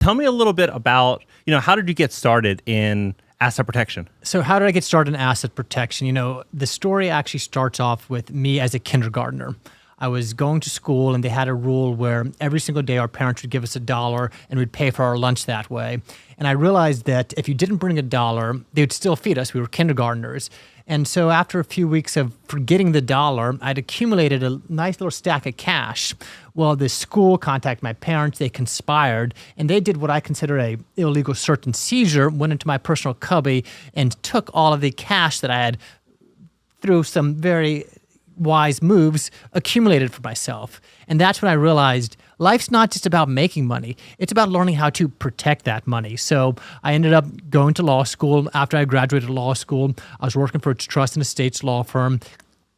Tell me a little bit about, how did you get started in asset protection? So how did I get started in asset protection? The story actually starts off with me as a kindergartner. I was going to school and they had a rule where every single day our parents would give us $1 and we'd pay for our lunch that way. And I realized that if you didn't bring $1, they would still feed us. We were kindergartners. And so after a few weeks of forgetting the $1, I'd accumulated a nice little stack of cash. Well, the school contacted my parents, they conspired, and they did what I consider a illegal search and seizure, went into my personal cubby and took all of the cash that I had, through some very wise moves, accumulated for myself. And that's when I realized life's not just about making money. It's about learning how to protect that money. So I ended up going to law school. After I graduated law school, I was working for a trust and estates law firm.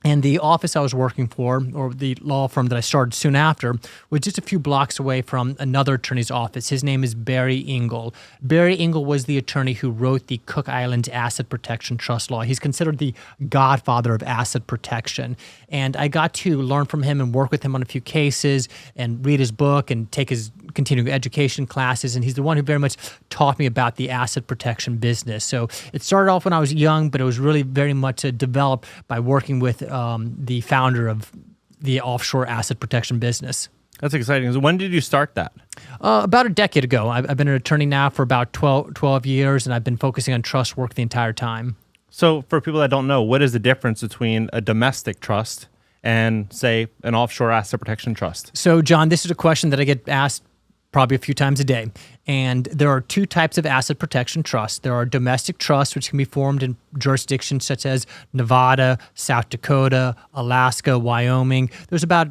And the office I was working for, or the law firm that I started soon after, was just a few blocks away from another attorney's office. His name is Barry Engel. Barry Engel was the attorney who wrote the Cook Islands Asset Protection Trust Law. He's considered the godfather of asset protection. And I got to learn from him and work with him on a few cases and read his book and take his continuing education classes. And he's the one who very much taught me about the asset protection business. So it started off when I was young, but it was really very much developed by working with the founder of the offshore asset protection business. That's exciting. So when did you start that? About a decade ago. I've been an attorney now for about 12 years, and I've been focusing on trust work the entire time. So for people that don't know, what is the difference between a domestic trust and, say, an offshore asset protection trust? So, John, this is a question that I get asked probably a few times a day. And there are two types of asset protection trusts. There are domestic trusts, which can be formed in jurisdictions such as Nevada, South Dakota, Alaska, Wyoming. There's about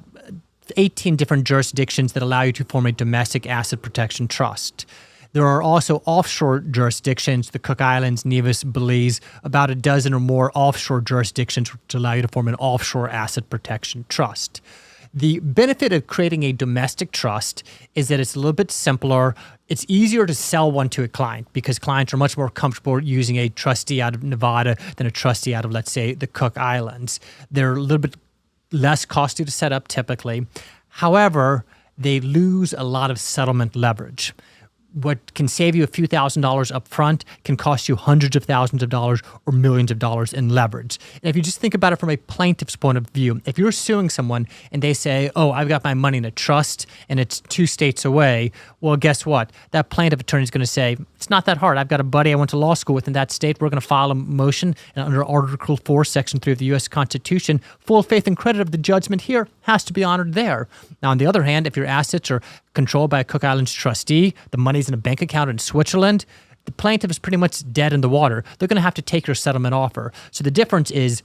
18 different jurisdictions that allow you to form a domestic asset protection trust. There are also offshore jurisdictions, the Cook Islands, Nevis, Belize, about a dozen or more offshore jurisdictions which allow you to form an offshore asset protection trust. The benefit of creating a domestic trust is that it's a little bit simpler. It's easier to sell one to a client because clients are much more comfortable using a trustee out of Nevada than a trustee out of, let's say, the Cook Islands. They're a little bit less costly to set up typically. However, they lose a lot of settlement leverage. What can save you a few $1,000s up front can cost you hundreds of thousands of dollars or millions of dollars in leverage. And if you just think about it from a plaintiff's point of view, if you're suing someone and they say, oh, I've got my money in a trust and it's 2 states away, well, guess what? That plaintiff attorney is going to say, it's not that hard. I've got a buddy I went to law school with in that state. We're going to file a motion, and under Article 4, Section 3 of the U.S. Constitution, full faith and credit of the judgment here has to be honored there. Now, on the other hand, if your assets are controlled by a Cook Islands trustee, the money's in a bank account in Switzerland, the plaintiff is pretty much dead in the water. They're going to have to take your settlement offer. So the difference is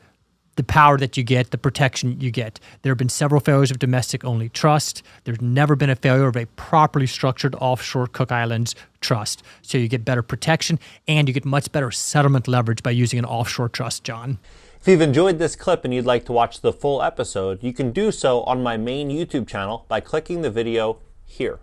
the power that you get, the protection you get. There have been several failures of domestic-only trust. There's never been a failure of a properly structured offshore Cook Islands trust. So you get better protection and you get much better settlement leverage by using an offshore trust, John. If you've enjoyed this clip and you'd like to watch the full episode, you can do so on my main YouTube channel by clicking the video here.